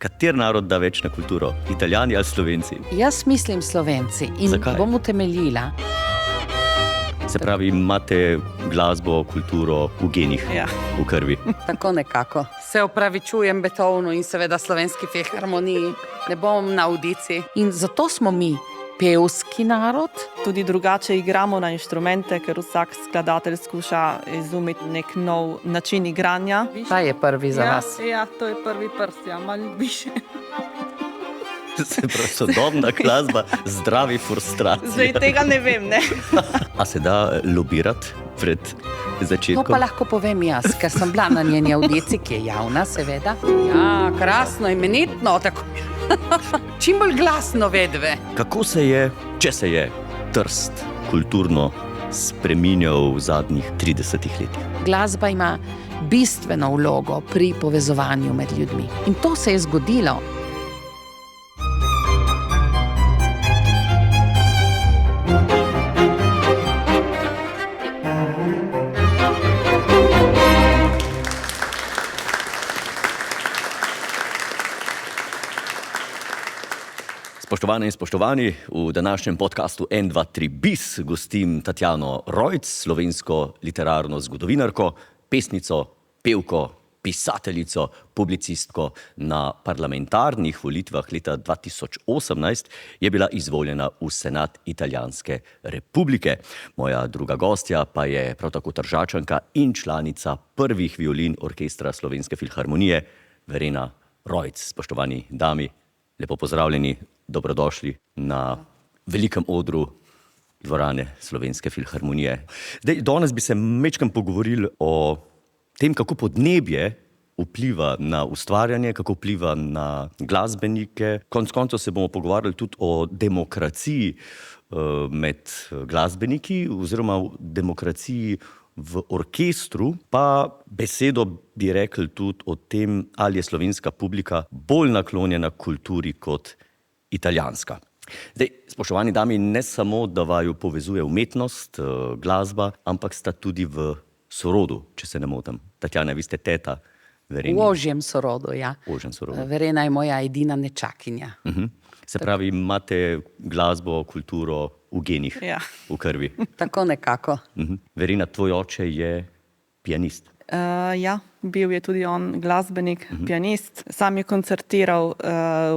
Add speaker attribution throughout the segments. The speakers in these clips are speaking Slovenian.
Speaker 1: Kater narod da več na kulturo? Italijani ali Slovenci?
Speaker 2: Jaz mislim Slovenci in
Speaker 1: Zakaj?
Speaker 2: bom utemeljila.
Speaker 1: Se pravi, imate glasbo, kulturo v genih,
Speaker 3: Ja.
Speaker 1: v krvi.
Speaker 2: Tako nekako. Se opravičujem Beethovnu in seveda Slovenski filharmoniji. Ne bom na audiciji. In zato smo mi pevski narod.
Speaker 3: Tudi drugače igramo na inštrumente, ker vsak skladatelj skuša izumiti nek nov način igranja.
Speaker 2: Ta je prvi za vas.
Speaker 3: Ja, to je prvi prst, ja, malo više.
Speaker 1: Se pravi, sodobna glasba, zdravi frustracije.
Speaker 3: Zdaj tega ne vem, ne.
Speaker 1: A se da lobirati pred
Speaker 2: To
Speaker 1: začetkom?
Speaker 2: pa lahko povem jaz, ker sem bila na njeni audiciji, ki je javna, seveda. Ja, krasno, imenitno, tako. Čim bolj glasno vedve.
Speaker 1: Kako se je, če se je Trst kulturno spreminjal v zadnjih 30 letih?
Speaker 2: Glasba ima bistveno vlogo pri povezovanju med ljudmi. In to se je zgodilo.
Speaker 1: Spoštovane in spoštovani, v današnjem podcastu 1, 2, 3 bis gostim Tatjano Rojc, slovensko literarno zgodovinarko, pesnico, pevko, pisateljico, publicistko. Na parlamentarnih volitvah leta 2018 je bila izvoljena v Senat Italijanske republike. Moja druga gostja pa je prav tako Tržačanka in članica prvih violin orkestra Slovenske filharmonije, Verena Rojc. Spoštovani dami, lepo pozdravljeni. Dobrodošli na velikem odru dvorane Slovenske filharmonije. Danes bi se majčkeno pogovorili o tem, kako podnebje vpliva na ustvarjanje, kako vpliva na glasbenike. Konec koncev se bomo pogovarjali tudi o demokraciji med glasbeniki oziroma o demokraciji v orkestru, pa besedo bi rekli tudi o tem, ali je slovenska publika bolj naklonjena kulturi kot italijanska. Spoštovani dami, ne samo, da vaju povezuje umetnost, glasba, ampak sta tudi v sorodu, če se ne motim. Tatjana, vi ste teta Vereni.
Speaker 2: V ožjem sorodu, ja.
Speaker 1: Ožjem sorodu.
Speaker 2: Verena je moja edina nečakinja.
Speaker 1: Se pravi, imate glasbo, kulturo v genih,
Speaker 3: Ja.
Speaker 1: v krvi.
Speaker 2: Tako nekako.
Speaker 1: Verena, tvoj oče je pianist.
Speaker 3: Ja, bil je tudi on glasbenik, pianist. Sam je koncertiral,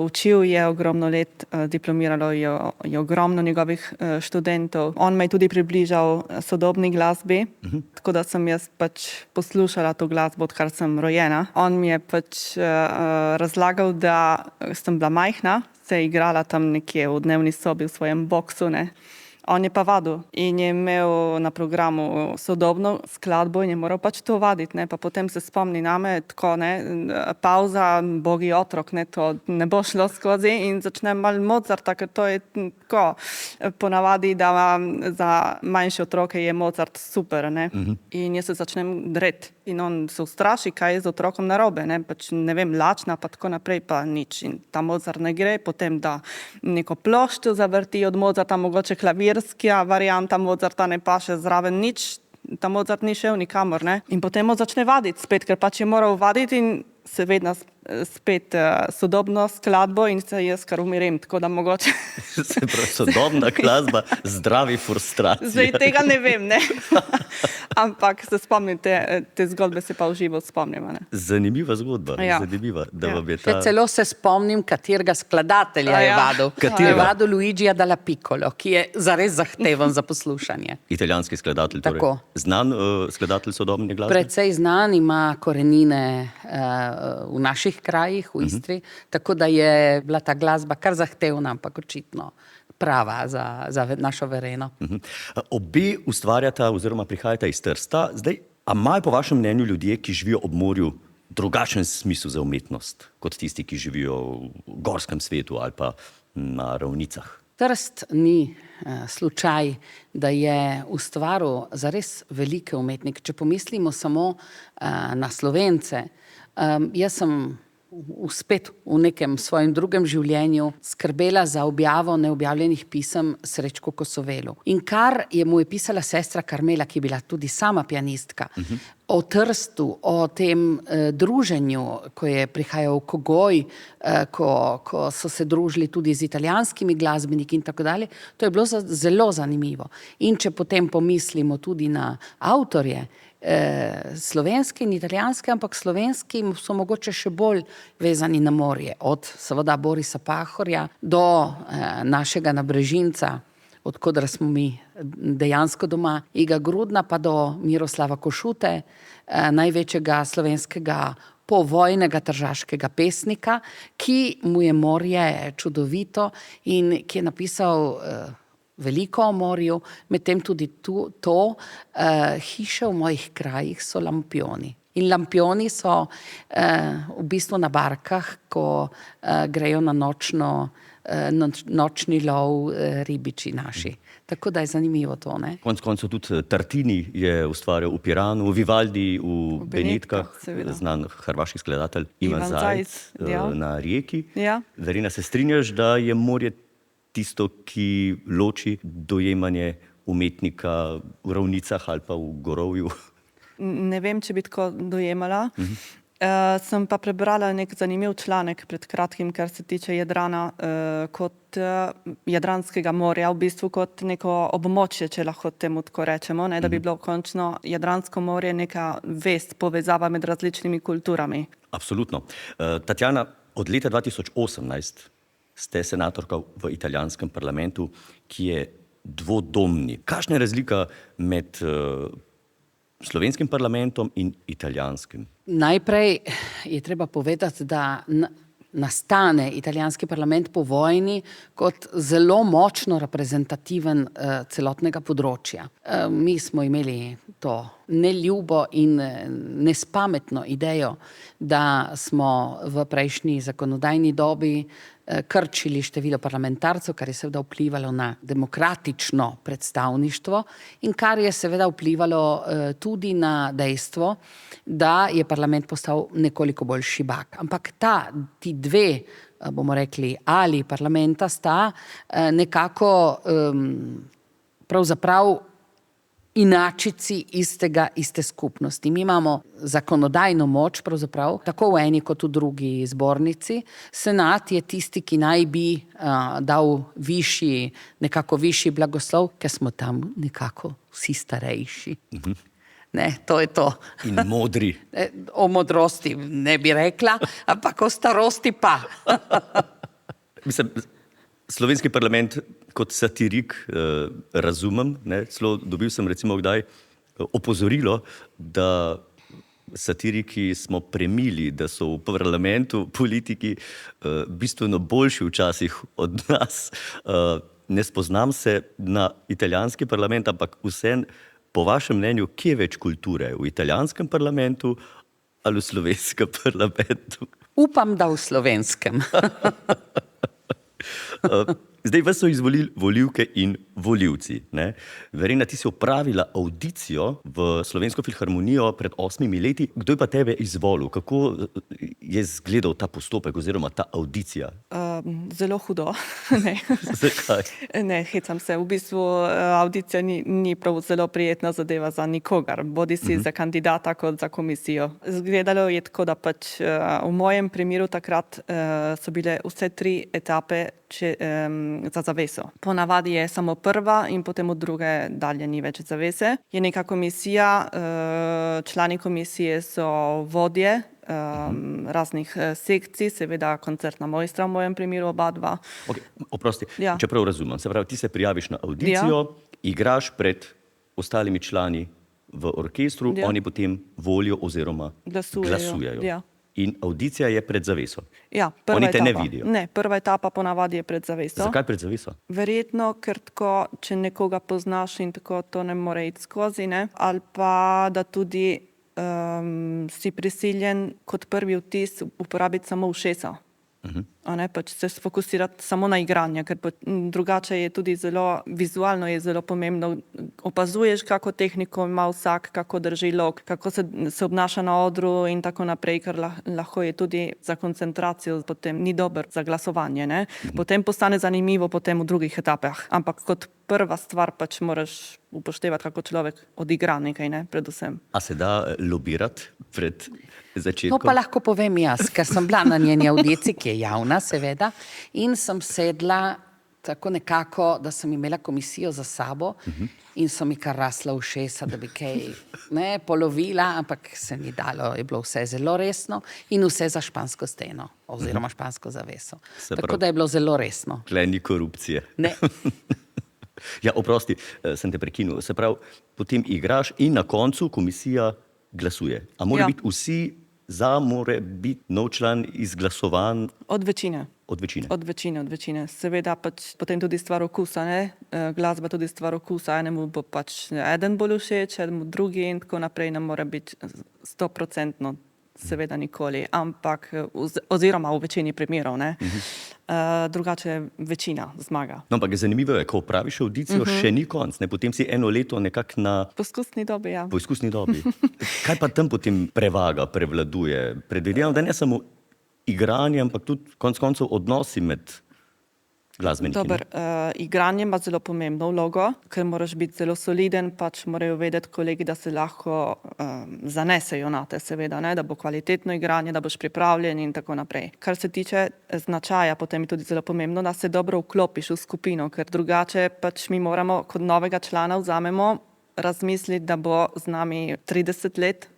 Speaker 3: učil je ogromno let, diplomiralo je ogromno njegovih študentov. On me je tudi približal sodobni glasbi, tako da sem jaz pač poslušala to glasbo, odkar sem rojena. On mi je pač razlagal, da sem bila majhna, se je igrala tam nekje v dnevni sobi v svojem boksu, ne. On je pa vadil in je imel na programu sodobno skladbo in je moral pač to vaditi, ne, pa potem se spomni name, tako, ne, pauza, bogi otrok, ne, to ne bo šlo skozi in začne malo Mozarta, ker to je tako, ponavadi, da za manjše otroke je Mozart super, ne, in jaz se začnem dreti in on se ustraši, kaj je z otrokom narobe, ne, pač ne vem, lačna pa tako naprej pa nič in ta Mozart ne gre, potem da neko ploščo zavrti od Mozarta, mogoče klavirska varianta Mozarta ne paše zraven nič, ta Mozart ni šel nikamor, ne. In potem on začne vaditi spet, ker pač je moral vaditi in seveda spet sodobno skladbo in se jaz kar umirim, tako da mogoče.
Speaker 1: Se pravi, sodobna glasba, zdravi frustracije.
Speaker 3: Zdaj tega ne vem, ne. Ampak se spomnite, te zgodbe se pa v živo spomnimo, ne.
Speaker 1: Zanimiva zgodba,
Speaker 3: Ja.
Speaker 1: zanimiva, da
Speaker 3: Ja.
Speaker 1: vam je
Speaker 2: Še
Speaker 1: ta...
Speaker 2: celo se spomnim, katerega skladatelja je
Speaker 3: Ja.
Speaker 2: vadil.
Speaker 1: Katerega?
Speaker 2: Je vadil Luigija Dalla Piccolo, ki je zares zahteven za poslušanje.
Speaker 1: Italijanski skladatelj, torej.
Speaker 2: Tako.
Speaker 1: Znan skladatelj sodobne glasbe?
Speaker 2: Precej znan, ima korenine v naših krajih, v Istri, tako da je bila ta glasba kar zahtevna, ampak očitno prava za našo Vereno.
Speaker 1: Obe ustvarjata oziroma prihajata iz Trsta. Zdaj, a imajo po vašem mnenju ljudje, ki živijo ob morju, drugačen smisel za umetnost, kot tisti, ki živijo v gorskem svetu ali pa na ravnicah?
Speaker 2: Trst ni slučaj, da je ustvaril zares velike umetnike. Če pomislimo samo na Slovence, jaz sem spet v nekem svojem drugem življenju skrbela za objavo neobjavljenih pisem Srečku Kosovelu. In kar je mu je pisala sestra Karmela, ki je bila tudi sama pianistka, o Trstu, o tem druženju, ko je prihajal v Kogoj, ko so se družili tudi z italijanskimi glasbeniki in tako dalje, to je bilo zelo zanimivo. In če potem pomislimo tudi na avtorje, slovenski in italijanski, ampak slovenski so mogoče še bolj vezani na morje, od seveda Borisa Pahorja do našega Nabrežinca, odkudar smo mi dejansko doma, Iga Grudna, pa do Miroslava Košute, največjega slovenskega povojnega tržaškega pesnika, ki mu je morje čudovito in ki je napisal veliko o morju, medtem tudi hiše v mojih krajih so lampioni. In lampioni so v bistvu na barkah, ko grejo na nočni lov ribiči naši. Tako da je zanimivo to, ne?
Speaker 1: Konec koncev tudi Tartini je ustvarjal v Piranu, Vivaldi v Benetkah, znan hrvaški skladatelj Ivan Zajc na Rijeki.
Speaker 3: Ja.
Speaker 1: Verena, se strinjaš, da je morje tisto, ki loči dojemanje umetnika v ravnicah ali pa v gorovju?
Speaker 3: Ne vem, če bi tako dojemala. Sem pa prebrala nek zanimiv članek pred kratkim, kar se tiče Jadrana, kot Jadranskega morja, v bistvu kot neko območje, če lahko temu tako rečemo, ne, da bi bilo končno Jadransko morje neka vez, povezava med različnimi kulturami.
Speaker 1: Absolutno. Tatjana, od leta 2018 ste senatorka v italijanskem parlamentu, ki je dvodomni. Kakšna je razlika med slovenskim parlamentom in italijanskim?
Speaker 2: Najprej je treba povedati, da nastane italijanski parlament po vojni kot zelo močno reprezentativen celotnega področja. Mi smo imeli to neljubo in nespametno idejo, da smo v prejšnji zakonodajni dobi krčili število parlamentarcev, kar je seveda vplivalo na demokratično predstavništvo in kar je seveda vplivalo tudi na dejstvo, da je parlament postal nekoliko bolj šibak. Ampak ti dve, bomo rekli, ali parlamenta sta nekako pravzaprav inačici iste skupnosti. Mi imamo zakonodajno moč, pravzaprav, tako v eni kot v drugi zbornici. Senat je tisti, ki naj bi dal nekako višji blagoslov, ker smo tam nekako vsi starejši. Ne, to je to.
Speaker 1: In modri.
Speaker 2: O modrosti ne bi rekla, ampak o starosti pa.
Speaker 1: Mislim, slovenski parlament kot satirik razumem, ne? Celo dobil sem recimo kdaj opozorilo, da satiriki smo premili, da so v parlamentu politiki bistveno boljši včasih od nas. Ne spoznam se na italijanski parlament, ampak vseeno, po vašem mnenju, kje je več kulture? V italijanskem parlamentu ali v slovenskem parlamentu?
Speaker 2: Upam, da v slovenskem.
Speaker 1: Zdaj vas so izvolili volivke in volivci. Ne? Verena, ti si opravila audicijo v Slovensko filharmonijo pred 8 leti. Kdo je pa tebe izvolil? Kako je izgledal ta postopek oziroma ta audicija?
Speaker 3: Zelo hudo. Ne.
Speaker 1: Zakaj?
Speaker 3: Ne, hecam se. V bistvu audicija ni prav zelo prijetna zadeva za nikogar, bodi si za kandidata kot za komisijo. Zgledalo je tako, da pač v mojem primeru takrat so bile vse 3 etape za zaveso. Ponavadi je samo prva in potem od druge dalje ni več zavese. Je neka komisija, člani komisije so vodje raznih sekcij, seveda koncertna mojstra v mojem primeru oba dva.
Speaker 1: Okay, oprosti,
Speaker 3: Ja.
Speaker 1: čeprav razumem. Se pravi, ti se prijaviš na audicijo, igraš pred ostalimi člani v orkestru,
Speaker 3: Ja.
Speaker 1: oni potem volijo oziroma glasujejo.
Speaker 3: Ja.
Speaker 1: In audicija je pred zaveso.
Speaker 3: Ja, prva
Speaker 1: Oni te
Speaker 3: etapa.
Speaker 1: ne vidijo.
Speaker 3: Ne, prva etapa ponavadi je pred zaveso.
Speaker 1: Zakaj pred zaveso?
Speaker 3: Verjetno, ker tako, če nekoga poznaš in tako to ne more iti skozi, ne? Ali pa, da tudi si prisiljen kot prvi vtis uporabiti samo ušesa. A ne, pač se sfokusirati samo na igranje, ker drugače je tudi zelo, vizualno je zelo pomembno. Opazuješ, kako tehniko ima vsak, kako drži lok, kako se obnaša na odru in tako naprej, ker lahko je tudi za koncentracijo, potem ni dober za glasovanje, ne. Potem postane zanimivo potem v drugih etapah, ampak kot prva stvar pač moraš upoštevati, kako človek odigra nekaj, ne, predvsem.
Speaker 1: A se da lobirati pred začetkom?
Speaker 2: To pa lahko povem jaz, ker sem bila na njeni avdiciji, ki je javna, seveda, in sem sedla tako nekako, da sem imela komisijo za sabo in so mi kar rasla ušesa, da bi kaj polovila, ampak se ni dalo, je bilo vse zelo resno in vse za špansko steno oziroma špansko zaveso. Tako da je bilo zelo resno.
Speaker 1: Tle ni korupcije.
Speaker 2: Ne.
Speaker 1: Ja, oprosti, sem te prekinil. Se pravi, potem igraš in na koncu komisija glasuje. A mora biti vsi za, mora biti nov član izglasovan?
Speaker 3: Od večine.
Speaker 1: Od večine.
Speaker 3: Od večine. Seveda pač potem tudi stvar okusa, ne? Glasba tudi stvar okusa. Enemu bo pač eden bolj všeč, enemu drugi in tako naprej, ne mora biti 100%, seveda nikoli, ampak oziroma v večini primerov, ne? Drugače večina zmaga.
Speaker 1: No, ampak zanimivo je, ko praviš audicijo, še ni konc, ne? Potem si eno leto nekako na
Speaker 3: poskusni dobi, ja.
Speaker 1: Poskusni dobi. Kaj pa tam potem prevaga, prevladuje? Predvidevam, da ne samo igranje, ampak tudi konec koncev odnosi med glasbeniki.
Speaker 3: Dober, igranje ima zelo pomembno vlogo, ker moraš biti zelo soliden, pač morajo vedeti kolegi, da se lahko zanesejo na te, seveda, ne? Da bo kvalitetno igranje, da boš pripravljen in tako naprej. Kar se tiče značaja, potem je tudi zelo pomembno, da se dobro vklopiš v skupino, ker drugače pač mi moramo kot novega člana vzamemo razmisliti, da bo z nami 30 let.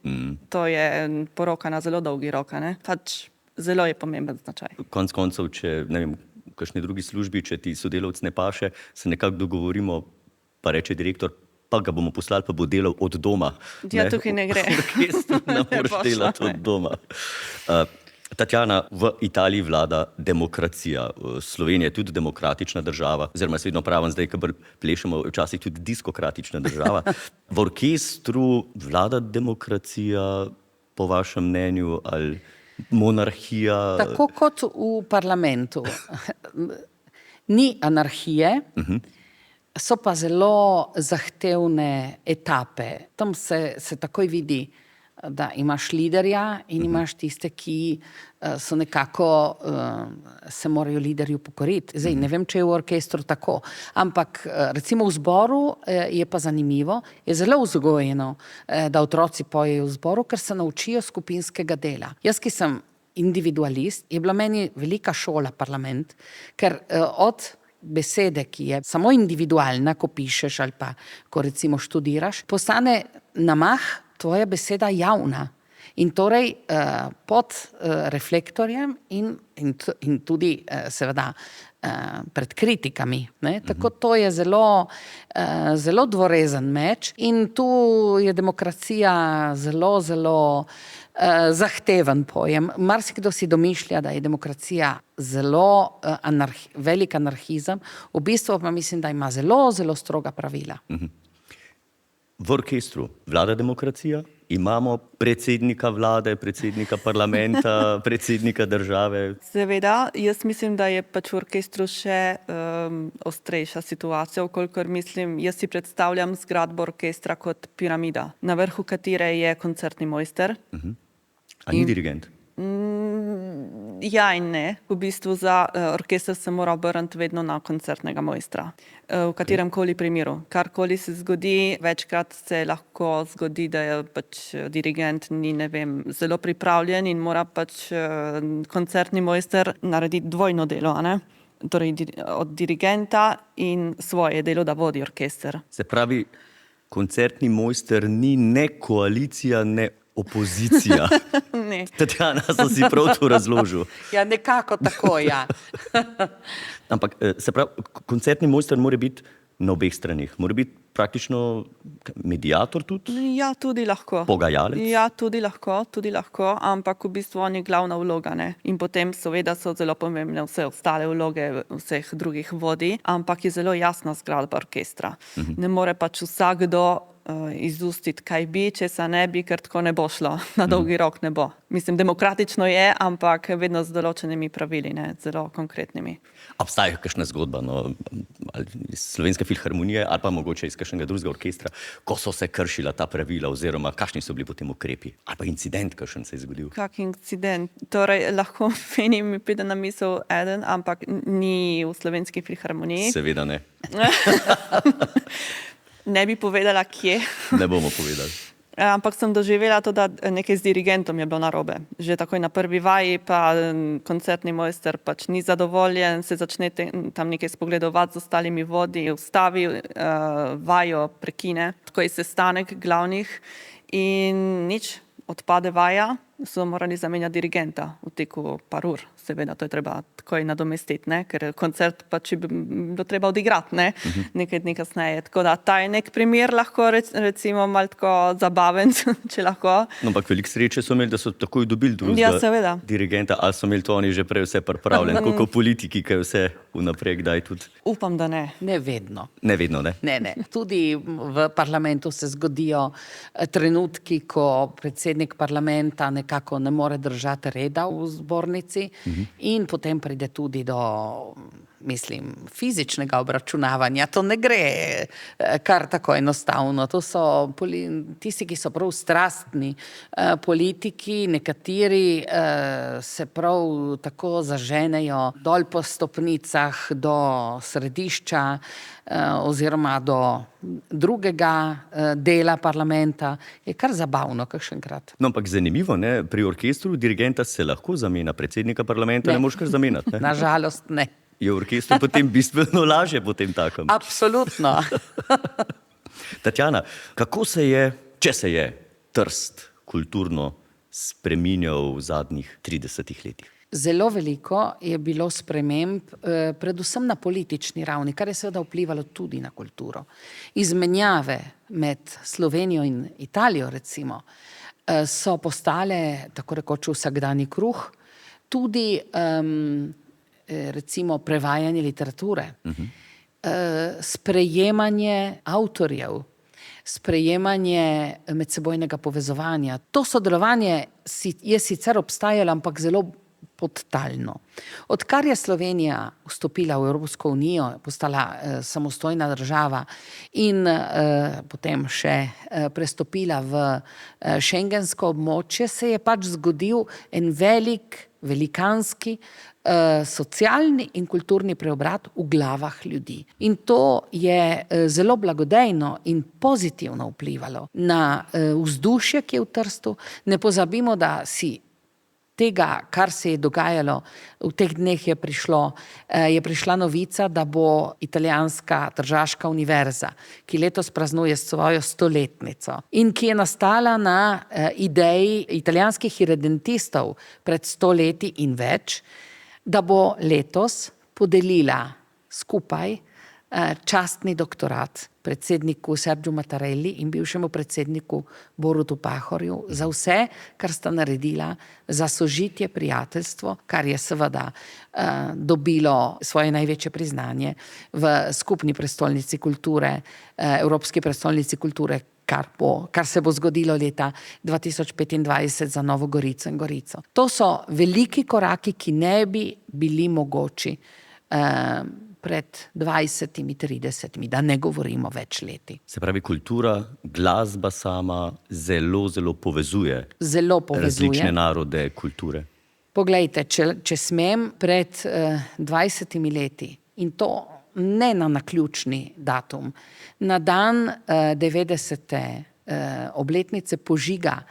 Speaker 3: To je poroka na zelo dolgi rok, ne? Pač zelo je pomemben značaj.
Speaker 1: Konec koncev, če ne vem, v kakšni drugi službi, če ti sodelavc ne paše, se nekako dogovorimo, pa reče direktor, pa ga bomo poslali, pa bo delal od doma.
Speaker 3: Ja, tukaj ne gre.
Speaker 1: V orkestru ne moreš delati od doma. Tatjana, v Italiji vlada demokracija. Slovenija je tudi demokratična država, oziroma jaz vedno pravim zdaj, ko plešemo, včasih tudi diskokratična država. V orkestru vlada demokracija, po vašem mnenju, ali monarhija?
Speaker 2: Tako kot v parlamentu. Ni anarhije, so pa zelo zahtevne etape. Tam se takoj vidi, da imaš liderja in imaš tiste, ki so nekako, se morajo liderju pokoriti. Zdaj, ne vem, če je v orkestru tako, ampak recimo v zboru je pa zanimivo, je zelo vzgojeno, da otroci pojejo v zboru, ker se naučijo skupinskega dela. Jaz, ki sem individualist, je bila meni velika šola parlament, ker od besede, ki je samo individualna, ko pišeš ali pa ko recimo študiraš, postane namah tvoja beseda javna. In torej pod reflektorjem in tudi seveda pred kritikami. Ne? Tako to je zelo dvorezen meč in tu je demokracija zelo zahteven pojem. Marsikdo si domišlja, da je demokracija zelo velik anarhizem, v bistvu pa mislim, da ima zelo stroga pravila.
Speaker 1: V orkestru vlada demokracija, imamo predsednika vlade, predsednika parlamenta, predsednika države.
Speaker 3: Seveda, jaz mislim, da je pač v orkestru še ostrejša situacija, kolikor mislim, jaz si predstavljam zgradbo orkestra kot piramida, na vrhu katere je koncertni mojster.
Speaker 1: A ni dirigent?
Speaker 3: Ja in ne. V bistvu za orkester se mora obrniti vedno na koncertnega mojstra. V katerem koli primeru. Karkoli se zgodi, večkrat se lahko zgodi, da je pač dirigent ni, ne vem, zelo pripravljen in mora pač koncertni mojster narediti dvojno delo, a ne? Torej od dirigenta in svoje delo, da vodi orkester.
Speaker 1: Se pravi, koncertni mojster ni ne koalicija, ne opozicija.
Speaker 3: Ne.
Speaker 1: Tatjana, sem si prav to razložil.
Speaker 2: Ja, nekako tako, ja.
Speaker 1: Ampak, se pravi, koncertni mojster mora biti na obeh stranih. Mora biti praktično mediator tudi?
Speaker 3: Ja, tudi lahko.
Speaker 1: Pogajalec?
Speaker 3: Ja, tudi lahko, ampak v bistvu on je glavna vloga, ne. In potem seveda so zelo pomembne vse ostale vloge vseh drugih vodij, ampak je zelo jasna zgradba orkestra. Ne more pač vsakdo izustiti, kaj bi, česa ne bi, ker tako ne bo šlo, na dolgi rok ne bo. Mislim, demokratično je, ampak vedno z določenimi pravili, ne, zelo konkretnimi.
Speaker 1: Obstaja kakšna zgodba, no, ali iz Slovenske filharmonije ali pa mogoče iz kakšnega drugega orkestra, ko so se kršila ta pravila oziroma kakšni so bili potem ukrepi? Ali pa incident, kakšen se je zgodil?
Speaker 3: Kak incident? Torej, lahko meni mi pride na misel eden, ampak ni v Slovenski filharmoniji.
Speaker 1: Seveda ne.
Speaker 3: Ne bi povedala, kje.
Speaker 1: Ne bomo povedali.
Speaker 3: Ampak sem doživela to, da nekaj z dirigentom je bilo narobe. Že takoj na prvi vaji pa koncertni mojster pač ni zadovoljen, se začne tam nekaj spogledovati z ostalimi vodi, ustavi vajo, prekine. Tako je sestanek glavnih in nič, odpade vaja, so morali zamenjati dirigenta v teku par ur. Seveda, to je treba takoj nadomestiti, ne? Ker koncert pač bi bilo treba odigrati, ne? Nekaj dni kasneje. Tako da ta je nek primer lahko recimo malo tako zabaven, če lahko.
Speaker 1: No, ampak veliko sreče so imeli, da so takoj dobili drugega dirigenta, ali so imeli to oni že prej vse pripravljeno, kot politiki, kaj vse vnaprej kdaj tudi?
Speaker 3: Upam, da ne.
Speaker 2: Ne vedno.
Speaker 1: Ne vedno, ne?
Speaker 2: Ne. Tudi v parlamentu se zgodijo trenutki, ko predsednik parlamenta nekako ne more držati reda v zbornici in potem pride tudi do, mislim, fizičnega obračunavanja. To ne gre kar tako enostavno. To so tisti, ki so prav strastni politiki, nekateri se prav tako zaženejo dol po stopnicah do središča oziroma do drugega dela parlamenta. Je kar zabavno kakšenkrat.
Speaker 1: No, ampak zanimivo, ne? Pri orkestru dirigenta se lahko zamenja, predsednika parlamenta ne moreš kar zamenjati. Ne?
Speaker 2: Nažalost ne.
Speaker 1: Je v orkestru potem bistveno lažje potem takem.
Speaker 2: Absolutno.
Speaker 1: Tatjana, kako se je, če se je Trst kulturno spreminjal v zadnjih 30 letih?
Speaker 2: Zelo veliko je bilo sprememb, predvsem na politični ravni, kar je seveda vplivalo tudi na kulturo. Izmenjave med Slovenijo in Italijo, recimo, so postale tako rekoč vsakdanji kruh, tudi recimo prevajanje literature, sprejemanje avtorjev, sprejemanje medsebojnega povezovanja. To sodelovanje je sicer obstajalo, ampak zelo podtalno. Odkar je Slovenija vstopila v Evropsko unijo, postala samostojna država in potem še prestopila v šengensko območje, se je pač zgodil en velikanski socialni in kulturni preobrat v glavah ljudi. In to je zelo blagodejno in pozitivno vplivalo na vzdušje, ki je v Trstu. Ne pozabimo, da si tega, kar se je dogajalo v teh dneh, je prišla novica, da bo italijanska tržaška univerza, ki letos praznuje svojo 100-letnico in ki je nastala na ideji italijanskih irredentistov pred 100 leti in več, da bo letos podelila skupaj častni doktorat predsedniku Sergiu Mattarelli in bivšemu predsedniku Borutu Pahorju za vse, kar sta naredila za sožitje, prijateljstvo, kar je seveda dobilo svoje največje priznanje v skupni prestolnici kulture, Evropski prestolnici kulture, kar se bo zgodilo leta 2025 za Novo Gorico in Gorico. To so veliki koraki, ki ne bi bili mogoči pred 20-30, da ne govorimo več leti.
Speaker 1: Se pravi, kultura, glasba sama zelo povezuje.
Speaker 2: Zelo povezuje.
Speaker 1: Različne narode, kulture.
Speaker 2: Poglejte, če smem, pred 20 leti, in to ne na naključni datum, na dan 90. Obletnice požiga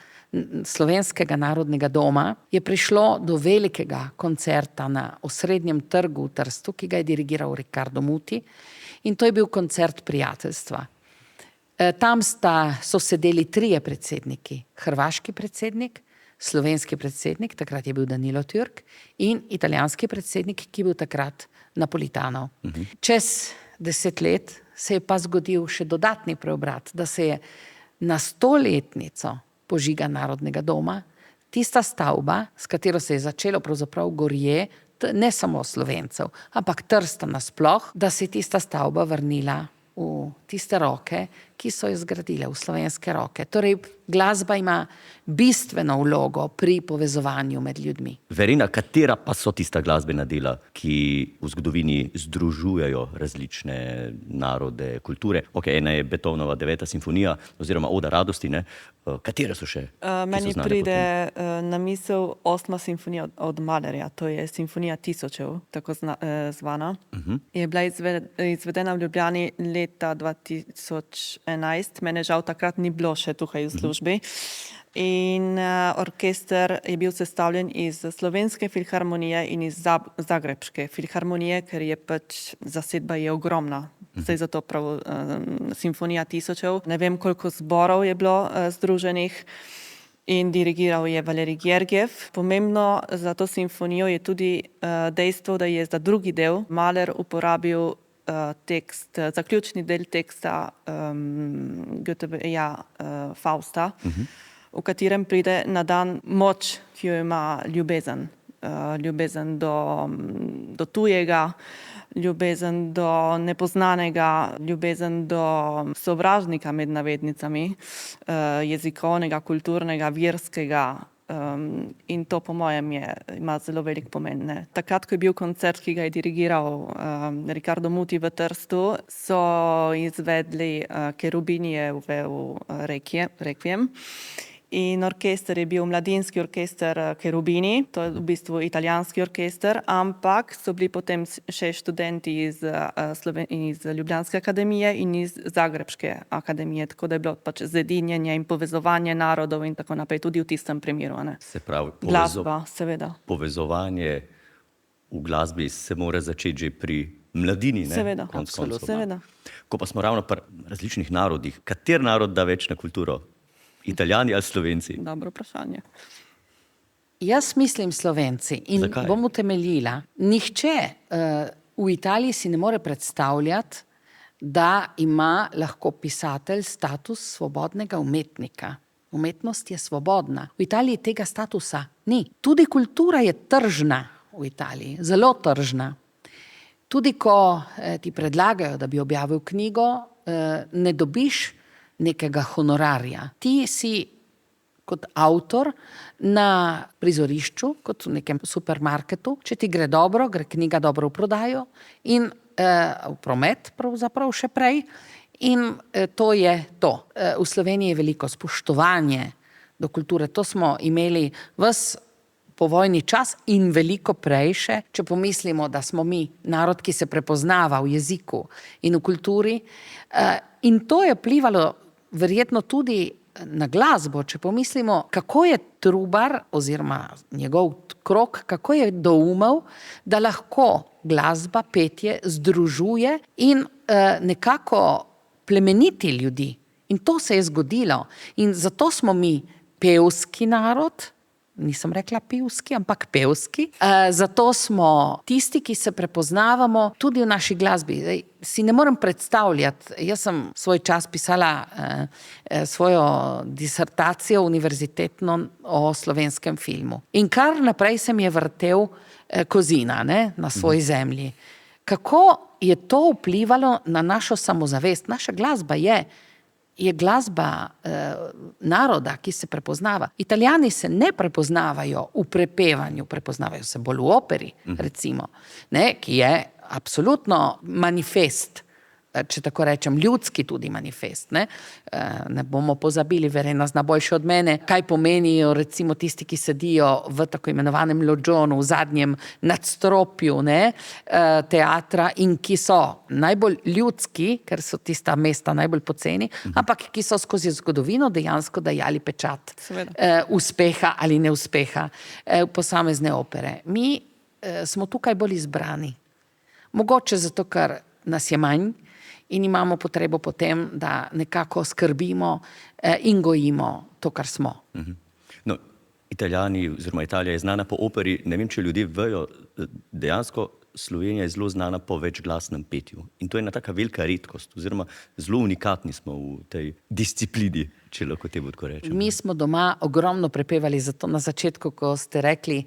Speaker 2: Slovenskega narodnega doma, je prišlo do velikega koncerta na Osrednjem trgu v Trstu, ki ga je dirigiral Riccardo Muti, in to je bil koncert prijateljstva. Tam so sedeli 3 predsedniki, hrvaški predsednik, slovenski predsednik, takrat je bil Danilo Türk, in italijanski predsednik, ki je bil takrat Napolitanov. Čez 10 let se je pa zgodil še dodatni preobrat, da se je na 100-letnico požiga Narodnega doma, tista stavba, s katero se je začelo pravzaprav gorje, ne samo Slovencev, ampak Trsta nasploh, da se je tista stavba vrnila v tiste roke, ki so jo zgradile v slovenske roke. Torej, glasba ima bistveno vlogo pri povezovanju med ljudmi.
Speaker 1: Verena, katera pa so tista glasbena dela, ki v zgodovini združujejo različne narode, kulture? Ok, ena je Beethovenova 9. simfonija oziroma Oda radosti, ne? Katere so še?
Speaker 3: Meni pride na misel 8. simfonija od Mahlerja, to je Simfonija tisočev, tako zvana. Je bila izvedena v Ljubljani leta 2011. Mene žal takrat ni bilo še tukaj v službi. In orkester je bil sestavljen iz Slovenske filharmonije in iz Zagrebške filharmonije, ker je pač zasedba je ogromna. Zdaj zato prav Simfonija tisočev. Ne vem, koliko zborov je bilo združenih in dirigiral je Valerij Gergiev. Pomembno za to simfonijo je tudi dejstvo, da je za drugi del Mahler uporabil tekst, zaključni del teksta Fausta, v katerem pride na dan moč, ki jo ima ljubezen. Ljubezen do tujega, ljubezen do nepoznanega, ljubezen do sovražnika med navednicami, jezikovnega, kulturnega, verskega. In to po mojem ima zelo velik pomen. Ne. Takrat, ko je bil koncert, ki ga je dirigiral Riccardo Muti v Trstu, so izvedli Cherubinijev Requiem. In orkester je bil mladinski orkester Cherubini, to je v bistvu italijanski orkester, ampak so bili potem še študenti iz Ljubljanske akademije in iz Zagrebške akademije, tako da je bilo pač zedinjenje in povezovanje narodov in tako naprej, tudi v tistem primeru. Ne.
Speaker 1: Se pravi,
Speaker 3: glasba, seveda.
Speaker 1: Povezovanje v glasbi se mora začeti že pri mladini, ne?
Speaker 3: Seveda,
Speaker 1: Konec
Speaker 3: seveda.
Speaker 1: Ko pa smo ravno pri različnih narodih, kater narod da več na kulturo? Italijani ali Slovenci?
Speaker 3: Dobro vprašanje.
Speaker 2: Jaz mislim Slovenci in
Speaker 1: Zakaj?
Speaker 2: bom utemeljila. Nihče v Italiji si ne more predstavljati, da ima lahko pisatelj status svobodnega umetnika. Umetnost je svobodna. V Italiji tega statusa ni. Tudi kultura je tržna v Italiji, zelo tržna. Tudi ko ti predlagajo, da bi objavil knjigo, ne dobiš nekega honorarja. Ti si kot avtor na prizorišču, kot v nekem supermarketu. Če ti gre dobro, gre knjiga dobro v prodajo in v promet pravzaprav še prej. In to je to. V Sloveniji je veliko spoštovanje do kulture. To smo imeli ves povojni čas in veliko prej še, če pomislimo, da smo mi narod, ki se prepoznava v jeziku in v kulturi. In to je vplivalo verjetno tudi na glasbo, če pomislimo, kako je Trubar oziroma njegov krog, kako je doumel, da lahko glasba, petje združuje in nekako plemeniti ljudi. In to se je zgodilo. In zato smo mi pevski narod, nisem rekla pivski, ampak pevski. Zato smo tisti, ki se prepoznavamo tudi v naši glasbi. Zdaj, si ne morem predstavljati, jaz sem svoj čas pisala svojo disertacijo univerzitetno o slovenskem filmu. In kar naprej se mi je vrtel Kozina, ne, na svoji zemlji. Kako je to vplivalo na našo samozavest? Naša glasba je glasba naroda, ki se prepoznava. Italijani se ne prepoznavajo v prepevanju, prepoznavajo se bolj v operi, recimo, ne, ki je absolutno manifest, če tako rečem, ljudski tudi manifest. Ne bomo pozabili, Verena zna boljše od mene, kaj pomenijo recimo tisti, ki sedijo v tako imenovanem loggionu, v zadnjem nadstropju teatra in ki so najbolj ljudski, ker so tista mesta najbolj poceni, ampak ki so skozi zgodovino dejansko dajali pečat uspeha ali neuspeha posamezne opere. Mi smo tukaj bolj izbrani. Mogoče zato, ker nas je manj, in imamo potrebo potem, da nekako skrbimo in gojimo to, kar smo.
Speaker 1: No, Italijani oziroma Italija je znana po operi, ne vem, če ljudje vejo, dejansko Slovenija je zelo znana po večglasnem petju. In to je ena taka velika redkost, oziroma zelo unikatni smo v tej disciplini, če lahko temu tako rečem.
Speaker 2: Mi smo doma ogromno prepevali, zato na začetku, ko ste rekli,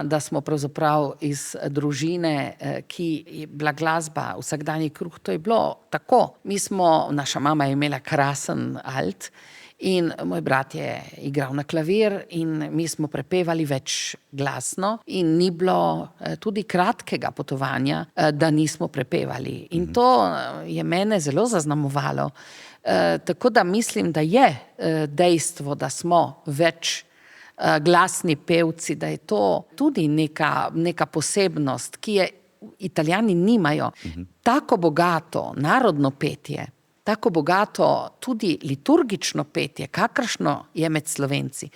Speaker 2: da smo pravzaprav iz družine, ki je bila glasba vsakdanji kruh, to je bilo tako. Naša mama je imela krasen alt in moj brat je igral na klavir in mi smo prepevali več glasno in ni bilo tudi kratkega potovanja, da nismo prepevali. In to je mene zelo zaznamovalo. Tako da mislim, da je dejstvo, da smo več glasni pevci, da je to tudi neka posebnost, ki je Italijani nimajo. Tako bogato narodno petje, tako bogato tudi liturgično petje, kakršno je med Slovenci.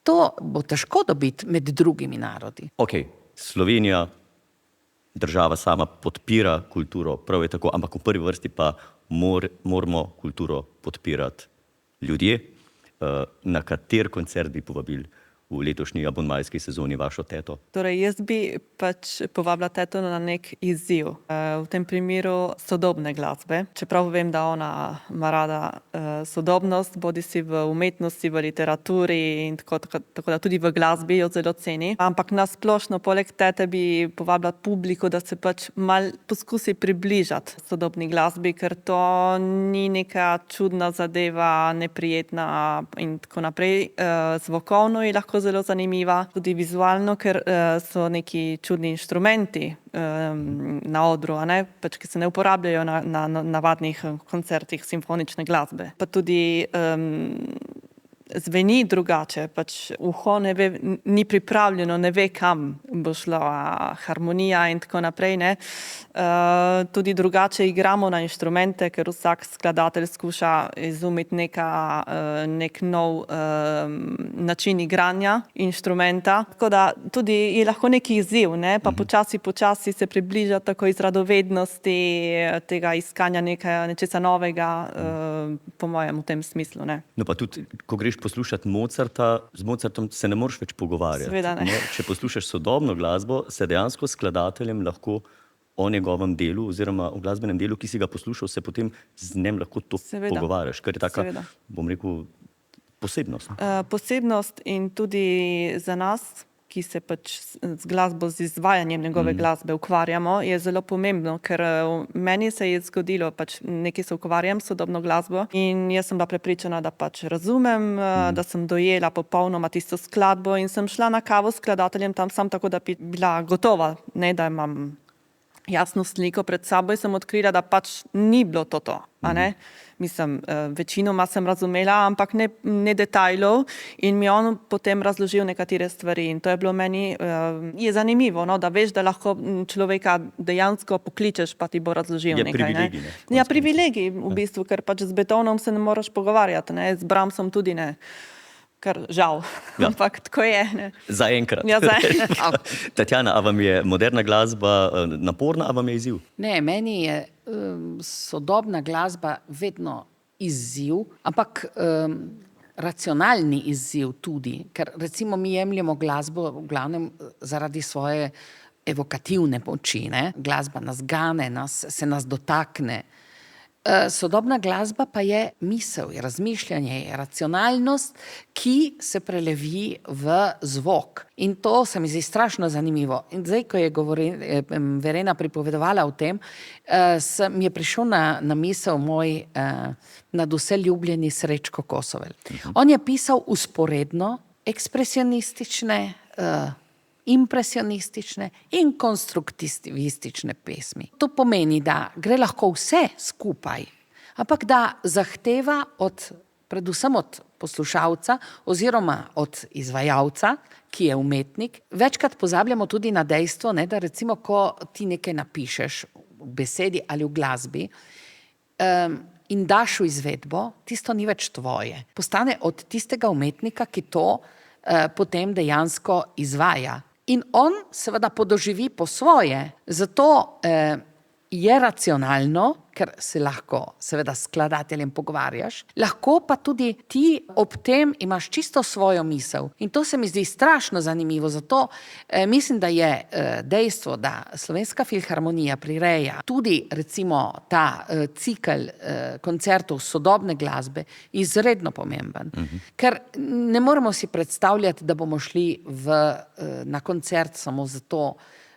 Speaker 2: To bo težko dobiti med drugimi narodi.
Speaker 1: Ok, Slovenija, država sama podpira kulturo, prav je tako, ampak v prvi vrsti pa moramo kulturo podpirati ljudje. Na kater koncert bi povabili v letošnji abonmajski sezoni vašo teto?
Speaker 3: Torej, jaz bi pač povabila teto na nek izziv. V tem primeru sodobne glasbe. Čeprav vem, da ona ima rada sodobnost, bodisi v umetnosti, v literaturi in tako da tudi v glasbi jo zelo ceni. Ampak na splošno, poleg tete bi povabila publiko, da se pač mal poskusi približati sodobni glasbi, ker to ni neka čudna zadeva, neprijetna in tako naprej. Zvokovno je lahko zelo zanimiva, tudi vizualno, ker so neki čudni inštrumenti na odru, pač, ki se ne uporabljajo na navadnih koncertih simfonične glasbe. Pa tudi zveni drugače, pač uho ni pripravljeno, ne ve, kam bo šla harmonija in tako naprej. Tudi drugače igramo na inštrumente, ker vsak skladatelj skuša izumiti nek nov način igranja inštrumenta. Tako da tudi je lahko neki izziv, pa počasi se približa tako iz radovednosti, tega iskanja nečesa novega, po mojem v tem smislu.
Speaker 1: No pa tudi, ko greš poslušati Mozarta, z Mozartom se ne moreš več pogovarjati.
Speaker 3: Seveda ne.
Speaker 1: Če poslušaš sodobno glasbo, se dejansko s skladateljem lahko o njegovem delu oziroma o glasbenem delu, ki si ga poslušal, se potem z njim lahko to pogovarjaš, kar je taka, bom rekel, posebnost.
Speaker 3: Posebnost in tudi za nas, ki se pač z glasbo, z izvajanjem njegove glasbe ukvarjamo, je zelo pomembno, ker meni se je zgodilo, pač nekaj se ukvarjam s sodobno glasbo in jaz sem bila prepričana, da pač razumem, da sem dojela popolnoma tisto skladbo in sem šla na kavo s skladateljem tam sam tako, da bi bila gotova, da imam jasno sliko pred sabo in sem odkrila, da pač ni bilo to. Mislim, večinoma sem razumela, ampak ne detajlov in mi je on potem razložil nekatere stvari in to je bilo meni, je zanimivo, da veš, da lahko človeka dejansko pokličeš, pa ti bo razložil nekaj.
Speaker 1: Privilegij, ne?
Speaker 3: Ja, privilegij v bistvu, ker pač z betonom se ne moreš pogovarjati, z Brahmsom tudi ne. Kar žal, ampak tako je.
Speaker 1: Zaenkrat.
Speaker 3: Ja, zaenkrat.
Speaker 1: Tatjana, a vam je moderna glasba naporna, a vam je izziv?
Speaker 2: Ne, meni je sodobna glasba vedno izziv, ampak racionalni izziv tudi, ker recimo mi jemljemo glasbo v glavnem zaradi svoje evokativne moči. Glasba nas gane, se nas dotakne. Sodobna glasba pa je misel, je razmišljanje, je racionalnost, ki se prelevi v zvok. In to se mi zdi strašno zanimivo. In zdaj, ko je Verena pripovedovala o tem, mi je prišel na misel moj nadvse ljubljeni Srečko Kosovel. On je pisal vzporedno ekspresionistične, impresionistične in konstruktivistične pesmi. To pomeni, da gre lahko vse skupaj, ampak da zahteva predvsem od poslušalca oziroma od izvajalca, ki je umetnik. Večkrat pozabljamo tudi na dejstvo, da recimo, ko ti nekaj napišeš v besedi ali v glasbi in daš v izvedbo, tisto ni več tvoje. Postane od tistega umetnika, ki to potem dejansko izvaja. In on seveda podoživi po svoje. Zato je racionalno, ker se lahko seveda s skladateljem pogovarjaš, lahko pa tudi ti ob tem imaš čisto svojo misel. In to se mi zdi strašno zanimivo, zato mislim, da je dejstvo, da Slovenska filharmonija prireja tudi recimo ta cikel koncertov sodobne glasbe izredno pomemben. Ker ne moremo si predstavljati, da bomo šli na koncert samo zato,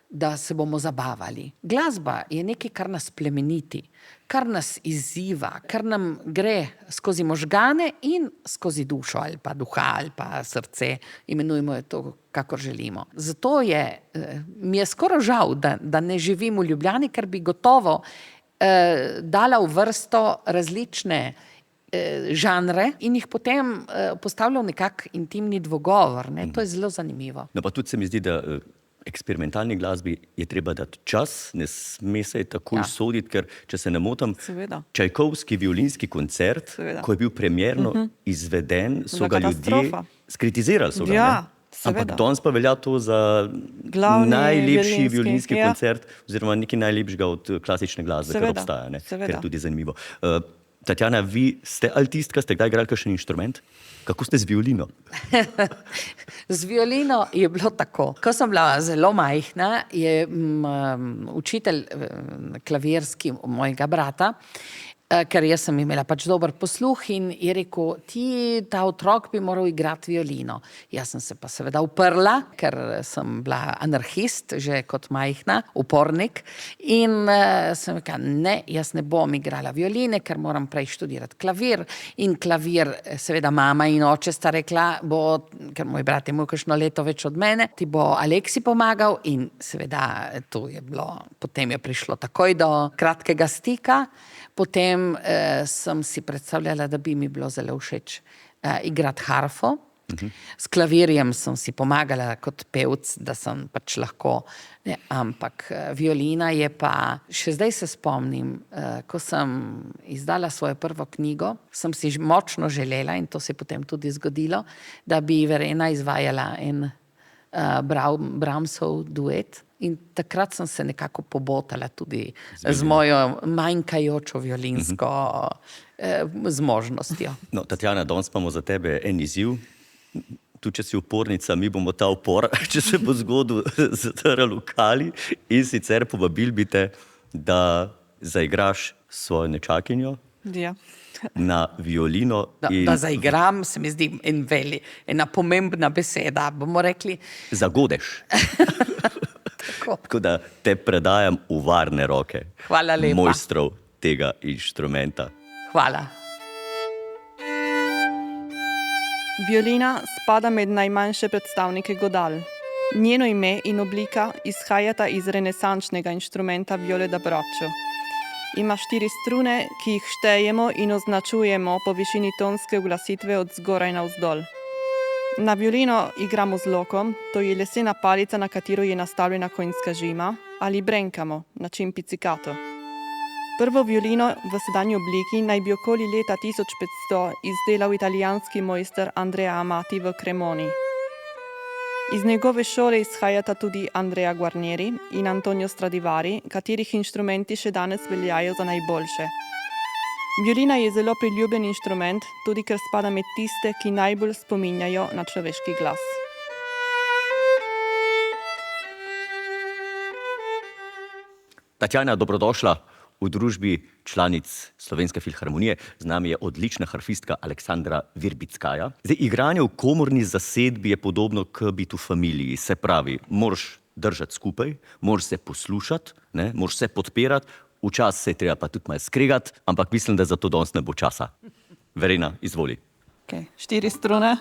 Speaker 2: da se bomo zabavali. Glasba je nekaj, kar nas plemeniti, kar nas izziva, kar nam gre skozi možgane in skozi dušo ali pa duha ali pa srce, imenujemo je to, kakor želimo. Zato mi je skoraj žal, da ne živim v Ljubljani, ker bi gotovo dala v vrsto različne žanre in jih potem postavljal nekak intimni dvogovor. Ne? To je zelo zanimivo.
Speaker 1: No pa tudi se mi zdi, da eksperimentalni glasbi je treba dati čas, ne sme se takoj soditi, ker, če se ne motim, Čajkovski violinski koncert, ko je bil premierno izveden, so ga ljudje skritizirali. So ga, ampak danes pa velja to za najlepši violinski koncert oziroma nekaj najlepšega od klasične glasbe, kar obstaja, ker je tudi zanimivo. Tatjana, vi ste altistka, ste kdaj igrali kakšen inštrument? Kako ste z violino?
Speaker 2: Z violino je bilo tako. Ko sem bila zelo majhna, je učitelj klavirski mojega brata, ker jaz sem imela pač dober posluh in je rekel, ta otrok bi moral igrati violino. Jaz sem se pa seveda uprla, ker sem bila anarhist, že kot majhna, upornik. In sem rekla, ne, jaz ne bom igrala violine, ker moram prej študirati klavir. In klavir, seveda mama in oče sta rekla, ker moj brat je imel kakšno leto več od mene, ti bo Aleksi pomagal in seveda to je bilo, potem je prišlo takoj do kratkega stika. Potem sem si predstavljala, da bi mi bilo zelo všeč igrati harfo. S klavirjem sem si pomagala kot pevc, da sem pač lahko, ampak violina je pa, še zdaj se spomnim, ko sem izdala svojo prvo knjigo, sem si močno želela, in to se je potem tudi zgodilo, da bi Verena izvajala en Brahmsov duet. In takrat sem se nekako pobotala tudi z mojo manjkajočo violinsko zmožnostjo.
Speaker 1: No, Tatjana, danes imamo za tebe en izziv. Tu, če si upornica, mi bomo ta upor, če se bo zgodil, zatrl v kali in sicer povabil bi te, da zaigraš svojo nečakinjo na violino.
Speaker 2: Da zaigram, se mi zdi ena pomembna beseda, bomo rekli.
Speaker 1: Zagodeš. Tako da te predajam v varne roke.
Speaker 2: Hvala lepa.
Speaker 1: Mojstrov tega inštrumenta.
Speaker 2: Hvala.
Speaker 3: Violina spada med najmanjše predstavnike godal. Njeno ime in oblika izhajata iz renesančnega inštrumenta viole da braccio. Ima 4 strune, ki jih štejemo in označujemo po višini tonske uglasitve od zgoraj navzdol. Na violino igramo z lokom, to je lesena palica, na katero je nastavljena konjska žima, ali brenkamo, način pizzicato. Prvo violino v sedanji obliki naj bi okoli leta 1500 izdelal italijanski mojster Andrea Amati v Cremoni. Iz njegove šole izhajata tudi Andrea Guarneri in Antonio Stradivari, katerih inštrumenti še danes veljajo za najboljše. Violina je zelo priljubljen inštrument, tudi ker spada med tiste, ki najbolj spominjajo na človeški glas.
Speaker 1: Tatjana, dobrodošla v družbi članic Slovenske filharmonije. Z nami je odlična harfistka Aleksandra Virbickaja. Zdaj, igranje v komorni zasedbi je podobno k biti v familiji. Se pravi, moraš držati skupaj, moraš se poslušati, moraš se podpirati, včasih se je treba pa tudi malo skregati, ampak mislim, da za to danes ne bo časa. Verena, izvoli.
Speaker 3: 4 strune.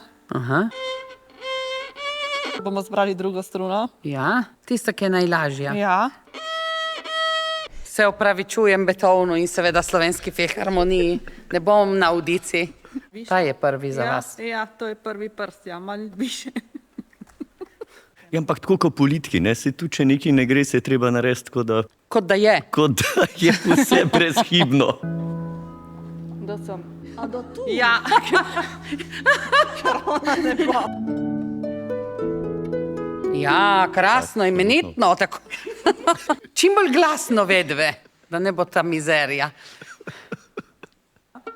Speaker 3: Bomo zbrali drugo struno.
Speaker 2: Ja, tista, ki je najlažja.
Speaker 3: Ja.
Speaker 2: Se opravičujem Beethovnu in seveda Slovenski filharmoniji. Ne bom na audiciji. Ta je prvi za vas.
Speaker 3: Ja, to je prvi prst, malo više.
Speaker 1: Ja, ampak tako kot politiki, se tu, če nekaj ne gre, se je treba narediti,
Speaker 2: Kot da je.
Speaker 1: Kot da je vse brezhibno.
Speaker 3: Da sem.
Speaker 2: A do tu?
Speaker 3: Ja. Karona ne bo.
Speaker 2: Ja, krasno, imenitno, tako. Čim bolj glasno vedve. da ne bo ta mizerija.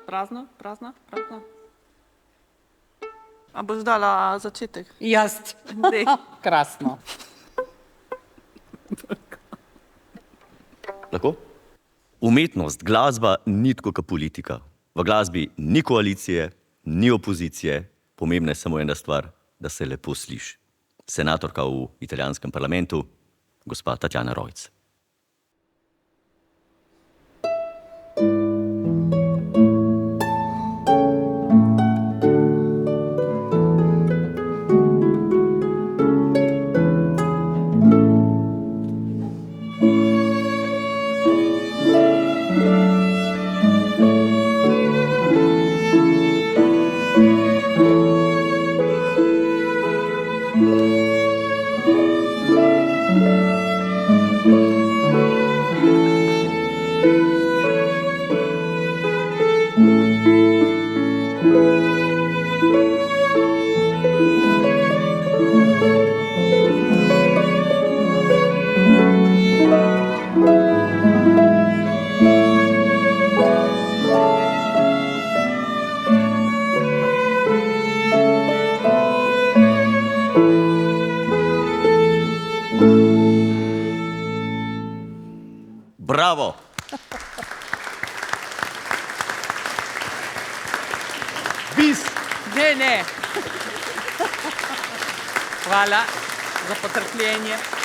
Speaker 3: Prazno. A boš dala začetek?
Speaker 2: Jaz.
Speaker 3: Dej.
Speaker 2: Krasno.
Speaker 1: Lahko? Umetnost, glasba ni tako kot politika. V glasbi ni koalicije, ni opozicije, pomembna je samo ena stvar, da se lepo sliši. Senatorka v italijanskem parlamentu, gospa Tatjana Rojc. Bravo! Bis!
Speaker 2: Ne. Hvala za potrpljenje.